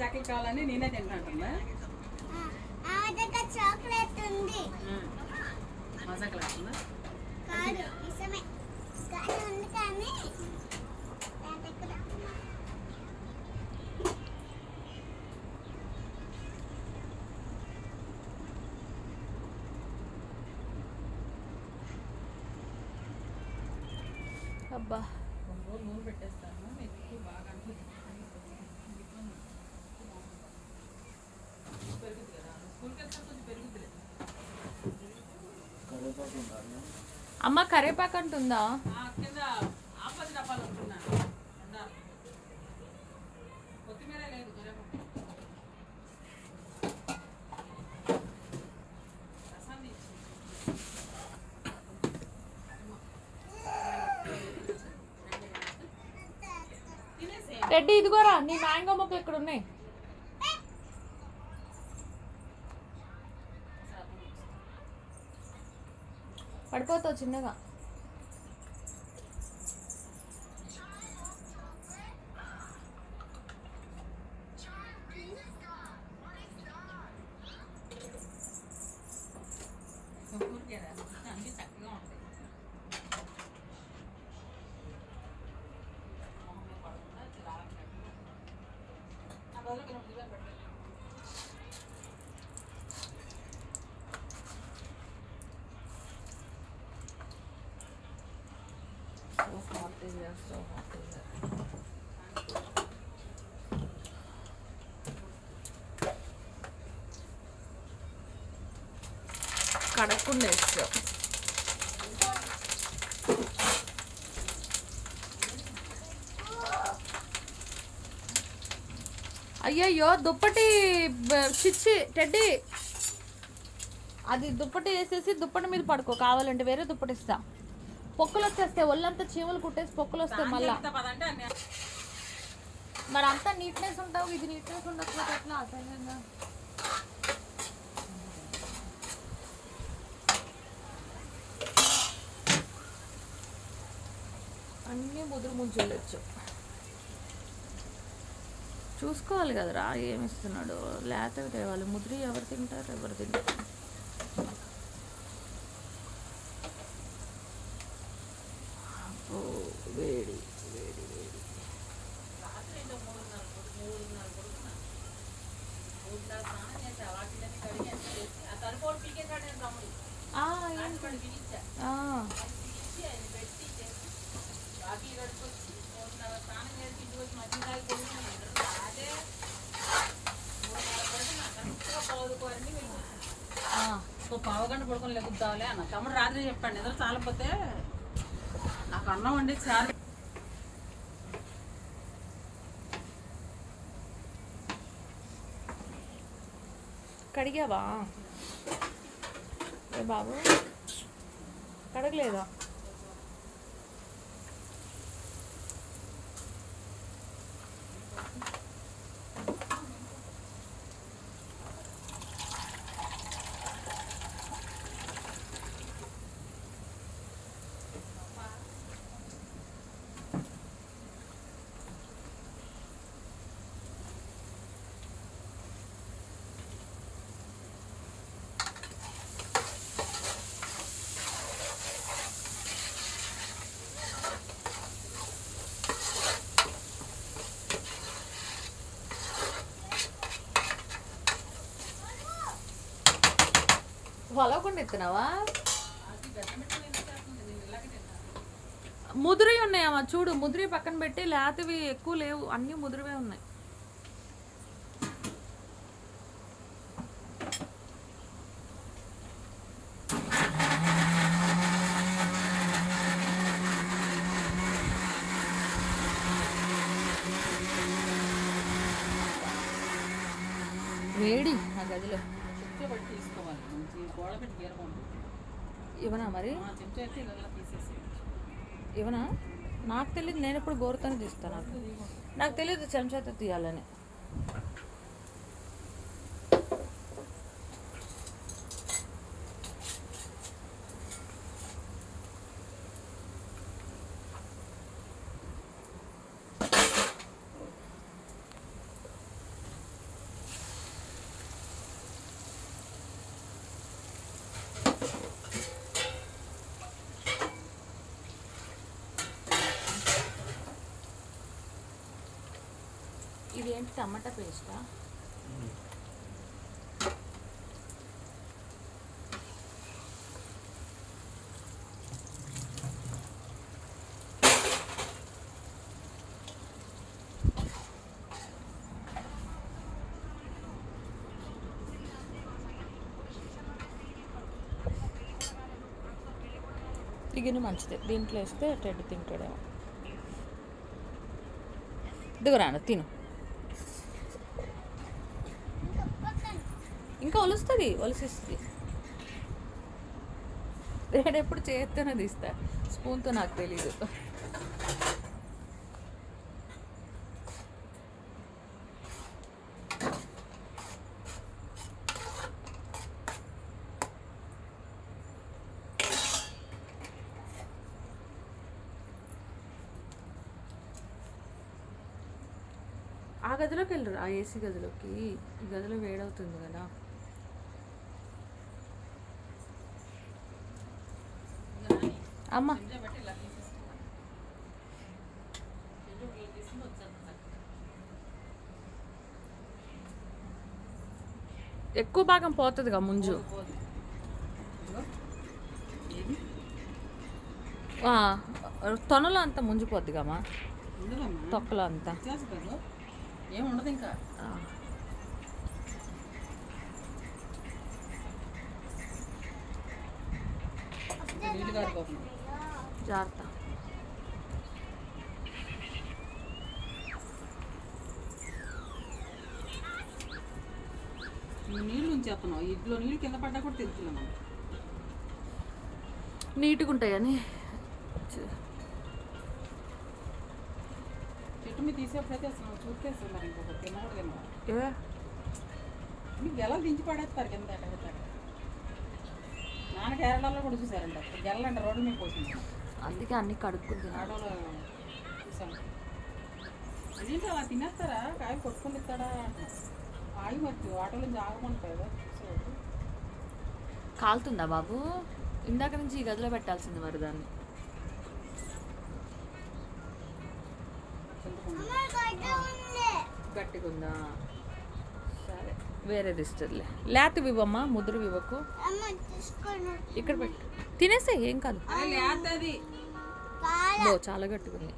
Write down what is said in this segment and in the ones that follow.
Chocolate కావాలని నేనే తింటాంటున్నా. Chocolate ఉంది. మజా క్లాస్ ఉందా? కాదు ఇసమే కానీ ఉంది కానీ అబ్బా నూనె పెట్టేస్తాను. ఎక్కువ బాగా పెరుగుతుంది కదా, స్కూల్కి వెళ్తే కొంచెం పెరుగుతుంది. అమ్మ కరేపాకు అంటుందా? కింద ఆపది డబ్బాలు ఉంటున్నాను. కొత్తిమీర లేదు, కరేపాకు రసాన్ని రెడ్డి ఇదిగోరా నీ మ్యాంగో మొక్కలు ఇక్కడ ఉన్నాయి. పడిపోతావు చిన్నగా. అన్ని చక్కగా ఉంటాయి. కడక్కుండా వేస్తావు. అయ్యయ్యో దుప్పటి చిచ్చి టెడ్డి, అది దుప్పటి వేసేసి దుప్పటి మీద పడుకో, కావాలంటే వేరే దుప్పటి ఇస్తా. పొక్కులు వచ్చేస్తాయి, ఒళ్ళంతా చీమలు కుట్టేసి పొక్కులు వస్తాయి మళ్ళా. మరి అంతా నీట్నెస్ ఉంటావు, ఇది నీట్నెస్ ఉండకపోతే ఎట్లా అసహ్యంగా. అన్నీ ముదురు ముంచెళ్ళొచ్చు. చూసుకోవాలి కదరా ఏమి ఇస్తున్నాడు. లేతవి తేవాలి, ముద్రి ఎవరు తింటారు, ఎవరు తింటారు. వేడి వేడి వేడి. పావుగంట పడుకొని లెగుద్దాంలే అన్న. తమ్ముడు రాత్రి చెప్పాడు నిద్ర చాలపోతే నాకు అన్నం వండి చాలు. కడిగావా ఏ బాబు? కడగలేదా? పొలవకుండా ఎత్తున్నావా? ముదిరి ఉన్నాయమ్మా చూడు, ముదిరి పక్కన పెట్టి లేతవి ఎక్కువ లేవు, అన్నీ ముదిరివే ఉన్నాయి. వేడి ఆ గదిలో. ఇవనా మరి? ఇవనా? నాకు తెలియదు, నేను ఎప్పుడు గోరుతోనే తీస్తాను. నాకు తెలియదు చెంచాతో తీయాలని. ఇదేంటి టమాటా పేస్టా? ఈ గిన్నె మంచిదే, దీంట్లో వేస్తే టెడ్ తింటాడేమో. దిగురాను తిను. ఇంకా ఒలుస్తుంది, ఒలిసిస్తుంది. నేను ఎప్పుడు చేత్తోనే తీస్తా, స్పూన్తో నాకు తెలీదు. ఆ గదిలోకి వెళ్ళరు, ఆ ఏసీ గదిలోకి. ఈ గదిలో వేడవుతుంది కదా. అమ్మ ఎక్కువ భాగం పోతుందిగా ముంజు. తొనలో అంతా ముంజిపోద్దిగమ్మా, తొక్కలో అంతా ఏముండదు ఇంకా. నీళ్ళు కారిపోతుంది, జాగ్రత్త. నీళ్ళు ఉంచేస్తున్నావు, ఇంట్లో నీళ్ళు కింద పడ్డా కూడా తెలుస్తున్నాను. నీట్గా ఉంటాయని చెట్టు మీద తీసేప్పుడైతే అసలు చూకేస్తున్నారు. ఇంకొక తినకూడదు తిన్నా మీకు గెల దించి పడేస్తారు కింద. నాన్న కేరళలో కూడా చూసారంట, గెలంట రోడ్ల మీద పోసింది. అందుకే అన్ని కడుక్కుంది. ఆటోలో చూసాను. అదేంటి అలా తినేస్తారా, కాయ కొట్టుకుని ఇస్తాడా ఆగి మర్చి ఆటోలో ఆగమంటారు కదా. కాలుతుందా బాబు? ఇందాక నుంచి ఈ గదిలో పెట్టాల్సింది మరి దాన్ని. గట్టిగా ఉందా? సరే వేరేది ఇస్తుందిలే. లేతవి ఇవ్వమ్మా, ముద్ర ఇవ్వకు. ఇక్కడ పెట్టు, తినేస్తే ఏం కాదు. ఓ చాలా గట్టిగా ఉంది.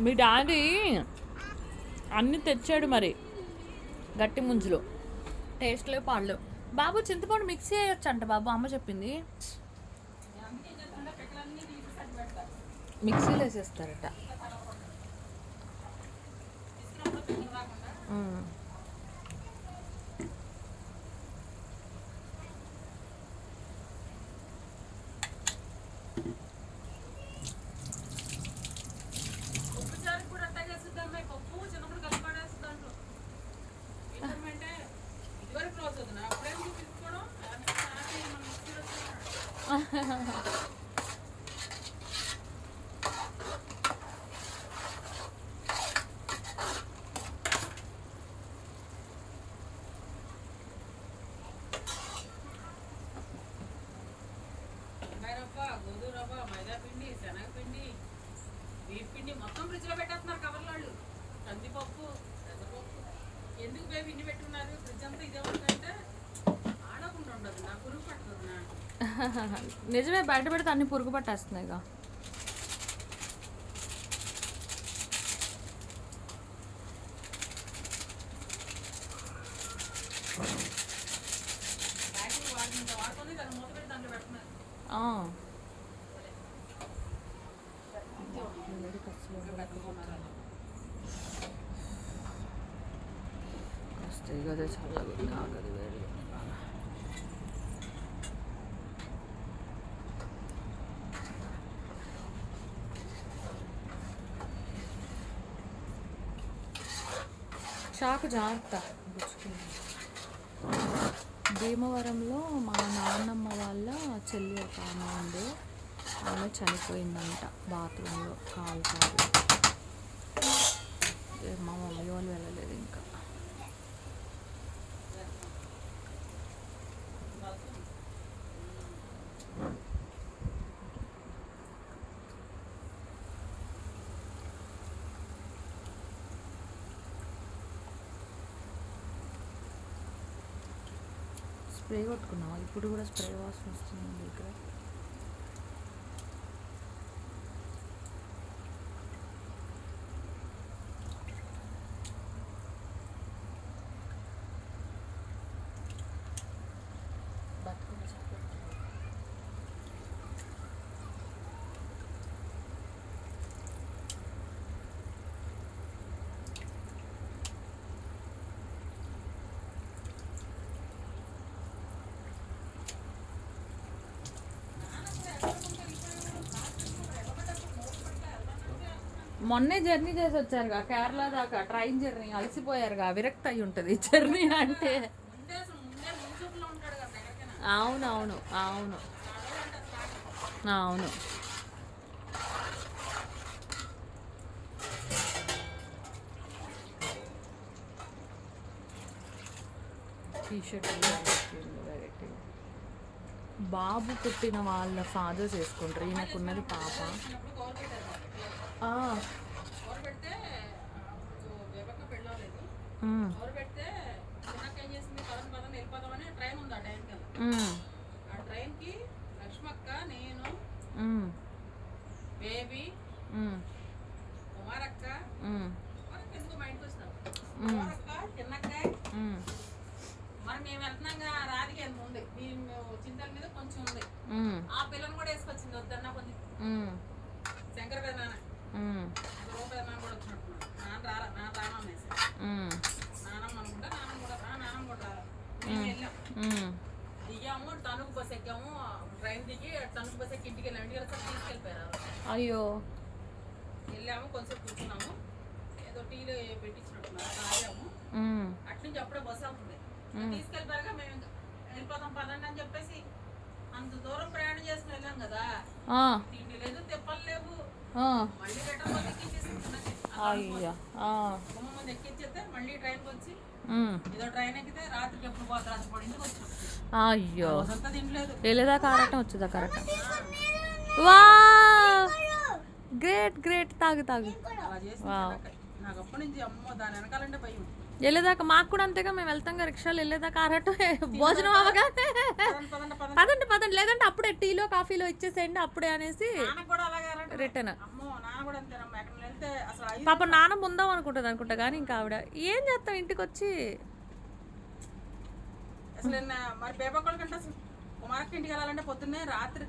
మీ డాడీ అన్నీ తెచ్చాడు మరి గట్టి ముంజులో. టేస్ట్లో పాళ్ళు. బాబు చింతపండు మిక్సీ చేయొచ్చు అంట బాబు, అమ్మ చెప్పింది. మిక్సీలో వేసేస్తారట. మైదాపిండి, శనగపిండి, వీపిండి మొత్తం ఫ్రిడ్జ్లో పెట్టేస్తున్నారు కవర్ల వాళ్ళు. కందిపప్పు, పెద్దపప్పు ఎందుకు బేబీ ఇన్ని పెట్టుకున్నారు? ఫ్రిడ్జ్ అంతా ఇదే ఉందంటే ఆడకుండా ఉండదు, నా పురుగు పట్టుతుంది నా. నిజమే, బయట పెడితే అన్ని పురుగు పట్టేస్తున్నాయి. వాడుతుంది దాన్ని మూత పెట్టి దాంట్లో పెడుతున్నారు. వస్తాయి కదా చల్లగా ఆగదు వేడి. చాకు జాగ్రత్త. భీమవరంలో మా నాన్నమ్మ వాళ్ళ చెల్లి ఒక ఆమె ఉంది, ఆమె చనిపోయిందంట బాత్రూంలో కాలు. మా మమ్మీ వాళ్ళు వెళ్ళలేదు ఇంకా. స్ప్రే కొట్టుకున్నావా? ఇప్పుడు కూడా స్ప్రే వాసన వస్తుంది ఇక్కడ. మొన్నే జర్నీ చేసి వచ్చారుగా కేరళ దాకా, ట్రైన్ జర్నీ, అలసిపోయారుగా, విరక్తి అయి ఉంటుంది జర్నీ అంటే. అవునవును అవును అవును. T shirt variety. బాబు పుట్టిన వాళ్ళ ఫాదర్స్ వేసుకుంటారు, ఈయనకున్నది పాప. బేబీ కుమారక్క ఎందుకు మా ఇంటికి వస్తాం, కుమారక్క చిన్నక్క మరి మేము వెళ్తున్నాగా. రాధిక ఎంత ఉంది చింతల మీద కొంచెం ఉంది, ఆ పిల్లని కూడా వేసుకొచ్చింది. వద్దన్నా కొంచెం శంకర పెదనాన్న పెదనాన్న కూడా వచ్చినట్టున్నాడు. నాన్న రారా, నాన్న రానా అనేసి నానమ్మ అనుకుంటా, నాన్న కూడా నానమ్మ కూడా రారా. మేము వెళ్ళాం, దిగాము, తణుకు బస్ ఎక్కాము, ట్రైన్ దిగి తణుకు బస్ ఎక్కి ఇంటికి వెళ్ళాము. ఇంటికి తీసుకెళ్ళిపోయారు. అయ్యో. వెళ్ళాము, కొంచెం కూర్చున్నాము, ఏదో టీలు పెట్టించినట్టున్నారు, తాగాము. అట్నుంచి అప్పుడే బస్సు అవుతుంది, తీసుకెళ్ళిపోయారుగా. మేము వెళ్ళిపోతాం పదండి అని చెప్పేసి అంత దూరం ప్రయాణం చేసుకుని వెళ్ళాం కదా. తిండి లేదు, తిప్పలు లేవు. మళ్ళీ రిటర్న్ బస్ ముందు ఎక్కించేస్తే మళ్ళీ ట్రైన్కి వచ్చి ఏదో ట్రైన్ ఎక్కితే రాత్రికి ఎప్పుడు పోతే రాత్రి పడి ఇంటికి వచ్చాం. అయ్యో, అంతా తినలేదు. వెళ్ళేదా కారటం వచ్చేదా కరెక్ట్. వా గ్రేట్ గ్రేట్. తాగు తాగు. నాకు అప్పటి నుంచి అమ్మో దాని వెనకాలంటే భయం. వెళ్ళేదాకా మాకు కూడా అంతేగా, మేము వెళ్తాం కదా రిక్షాలు, వెళ్ళేదాకా ఆరటం, భోజనం అవగా పదండి పదండి, లేదంటే అప్పుడే టీలో కాఫీలో ఇచ్చేసేయండి అప్పుడే అనేసి రిటర్న్. పాప నాన్న ముందాం అనుకుంటుంది అనుకుంటా, కానీ ఇంకా ఆవిడ ఏం చేస్తాం ఇంటికి వచ్చి. అసలు మరి బేబాకోళ్ళ కంటే అసలు కుమార్కి ఇంటికి వెళ్ళాలంటే పొద్దున్నే రాత్రి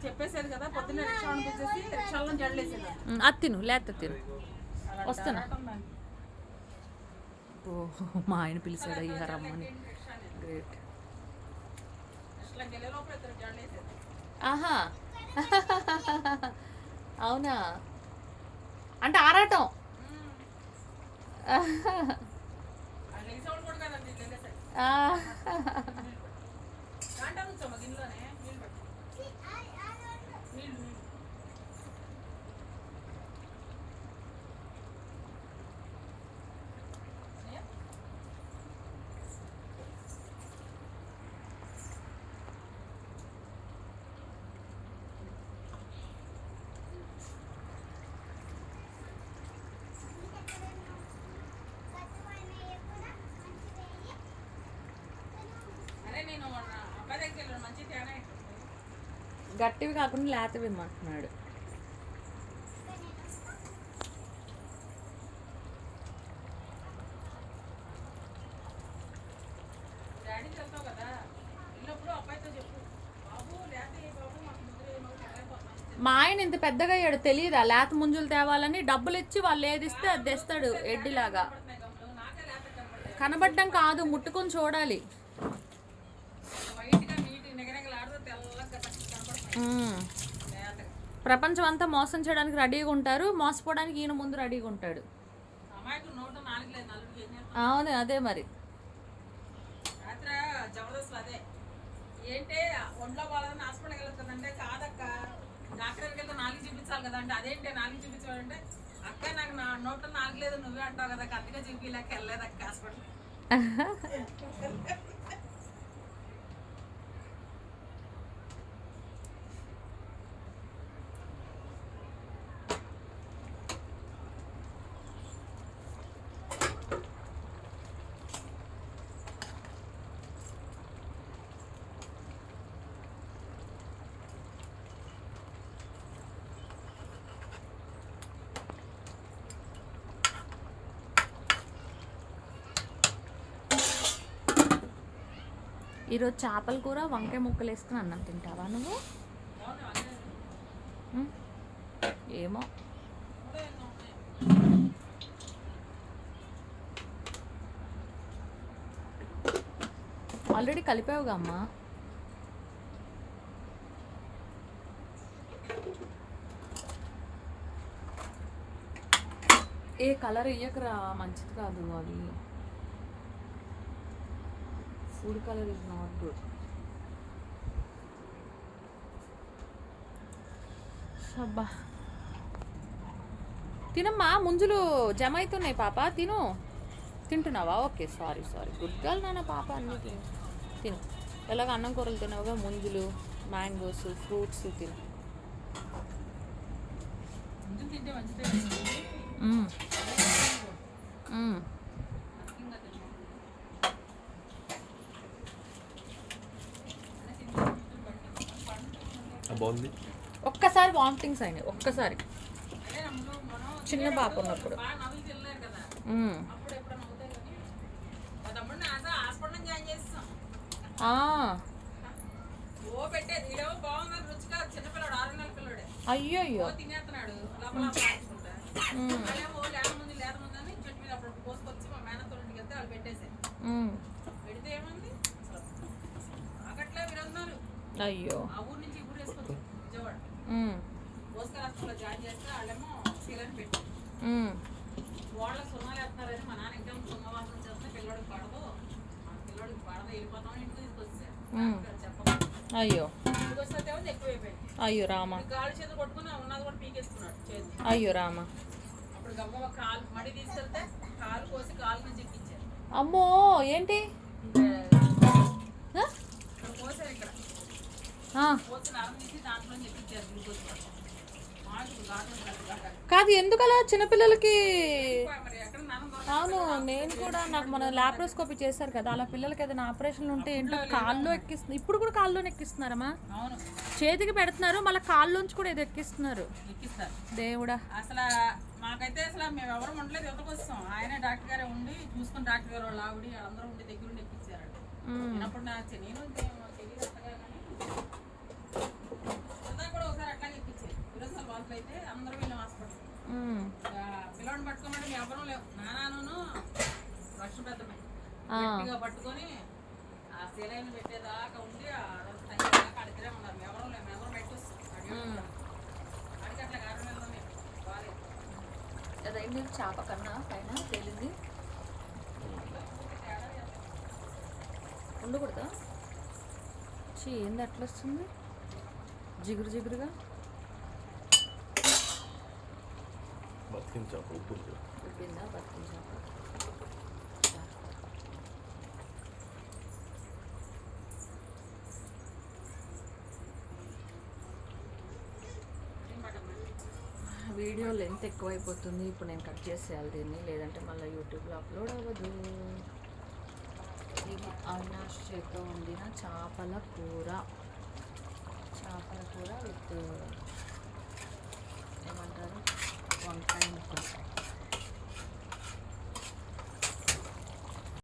చెప్పేసేది కదా, పొద్దున్నే రిక్షా అనిపించేసి రిక్షాలో జడలేసేది. అత్తిను లేత తిను వస్తున్నా. మా ఆయన పిలిచాడు అయ్యా రమ్మని. గ్రేట్. ఆహా అవునా, అంటే ఆరాటం. గట్టివి కాకుండా లేతవి ఇమ్మంటున్నాడు. మా ఆయన ఇంత పెద్దగా అయ్యాడు తెలియదా, లేత ముంజులు తేవాలని. డబ్బులు ఇచ్చి వాళ్ళు ఏది ఇస్తే అది తెస్తాడు ఎడ్డిలాగా. కనబడ్డం కాదు, ముట్టుకొని చూడాలి. ప్రపంచం అంతా మోసం చేయడానికి రెడీగా ఉంటారు, మోసపోవడానికి ఈయన ముందు రెడీగా ఉంటాడు. అవును అదే మరి. ఏంటి ఒంట్లో బాగాలని హాస్పిటల్కి వెళ్తుందంటే కాదక్క డాక్టర్కి వెళ్తే 4 చూపించాలి కదా అంటే, అదేంటి 4 చూపించాలంటే అక్క నాకు నోట్లో 4 లేదు నువ్వే అంటావు కదా, అందుకే చూపిలేక వెళ్ళలేదక్క హాస్పిటల్. ఈరోజు చేపల కూర వంకాయ ముక్కలు వేసుకుని అన్నం తింటావా నువ్వు? బాగుంది వంకాయ. ఉమ్. ఏమో. కూడా ఎన్నో ఉన్నాయి. ఆల్రెడీ కలిపావుగా అమ్మా. ఏ కలర్ ఇయ్యకరా, మంచిది కాదు అది. Food colour is not good. అబ్బా తినమ్మా, ముంజులు జమ అవుతున్నాయి పాప, తిను. తింటున్నావా? ఓకే, సారీ గుడ్ గర్ల్ నాన్న. పాప అన్నీ తిను. ఎలాగ అన్నం కూరలు తినవుగా, ముంజులు, మ్యాంగోస్, ఫ్రూట్స్ తిను. ముందు తింటే మంచిదే. మ్మ్. ఇంకా తిన్నాం. అలా తింటే బాగుంది. ఒక్కసారి వామిటింగ్స్ అయినాయి, ఒక్కసారి అదే నమ్ములు మనం చిన్న పాప ఉన్నప్పుడు. బాగా నవ్వులు తినలేరు కదా, మ్మ్. అప్పుడు ఎప్పుడు నవ్వుతాయి. కానీ మా తమ్ముడిని హాస్పిటల్ జాయిన్ చేస్తాం. ఆ, ఓ పెట్టేది ఈడేమో బాగుందని రుచిగా, చిన్నపిల్లడు 6 నెలల పిల్లడే. అయ్యయ్యో. ఓ తినేస్తున్నాడు లోపల ఆడుకుంటా. వాళ్ళేమో లేత ముందు అని చెట్టు మీద అప్పుడు కోసుకొచ్చి మా మేనతో ఇంటికి వెళ్తే వాళ్ళు పెట్టేసారు. మ్మ్. పెడితే ఏమంది ఆగట్లే విరోధనాలు. అయ్యో. ఆ ఊరు నుంచి ఈ ఊరు వేసుకొచ్చి విజయవాడ మ్మ్. ఓస్కర్ హాస్పిటల్లో జాయిన్ చేస్తే వాళ్ళేమో సీలని పెట్టి మ్మ్. వాళ్ళ సున్నాలు వేస్తున్నారని మా నాన్న ఇంకా సున్న వాసన చేస్తే పిల్లడికి పడదు, మా పిల్లడికి పడదు, వెళ్ళిపోతామని ఇంటికి తీసుకొచ్చారు. చెప్పకుండా అయ్యో. ఇంటికి వస్తే ఎక్కువైపోయింది. అయ్యో రామ. కాలు చేతులు కొట్టుకుని ఉన్నది కూడా పీకేసుకున్నాడు చేతి. అయ్యో రామ. అప్పుడు గమ్మ కాలు మడి తీసుకెళ్తే కాలు కోసి కాలు నుంచి ఎక్కించారు. అమ్మో, ఏంటి? ఆ? ఇక్కడ కోసారు, ఇక్కడ ఆ. కోసి నరం తీసి దాంట్లో ఎక్కించారు గ్లూకోజ్. కాదు, ఎందుకు అలా చిన్నపిల్లలకి? మరి ఎక్కడ నరం అవును, నేను కూడా, నాకు మన లాప్రోస్కోపీ చేశారు కదా, అలా పిల్లలకి ఏదైనా ఆపరేషన్లు ఉంటే ఏంటో కాల్లో ఎక్కిస్తున్నారు. ఇప్పుడు కూడా కాల్లోనే ఎక్కిస్తున్నారమ్మా. అవును చేతికి పెడుతున్నారు, మళ్ళీ కాల్లోంచి కూడా ఏదో ఎక్కిస్తున్నారు. ఎక్కిస్తారు. దేవుడా. అసలు మాకైతే అసలు మేము ఎవరు ఉండలేదు, యువతకు వస్తాం. ఆయన డాక్టర్ గారే ఉండి చూసుకుని, డాక్టర్ గారు వాళ్ళు ఆవిడ అందరూ ఉండి దగ్గర ఉండి ఎక్కించారు. చిన్నప్పుడు నాకు నేను తెలియదు అంతగా, కానీ అంతా కూడా ఒకసారి అట్లాగే ఎక్కించారు. ఈరోజు వాళ్ళు అయితే అందరూ వెళ్ళాం హాస్పిటల్. పిల్లవాడిని పట్టుకోమంటే మేము ఎవరూ లేవు. నాన్నను వర్ష పెద్దమే గట్టిగా పట్టుకొని ఆ సెలైన్ పెట్టేదాకా ఉండి అదంతా తగ్గేదాకా అడిగితే ఉన్నారు. మేము ఎవరూ లేము, ఎవరు బయట వస్తాం అడిగి అట్లా కారణం బాగాలేదు. అదైంది చేప కన్నా పైన తేలింది. ఉండకూడదా? ఏంది అట్లా వస్తుంది జిగురుగా? బతికించాక ఉప్పు ఉప్పిందా? బతికించాక వీడియో లెంత్ ఎక్కువైపోతుంది. ఇప్పుడు నేను కట్ చేసేయాలి దీన్ని, లేదంటే మళ్ళీ యూట్యూబ్లో అప్లోడ్ అవ్వదు. ఇది అవినాష్ చేతితో వండిన చేపల కూర విత్ ఏమంటారు, వంకాయ ముక్కలు.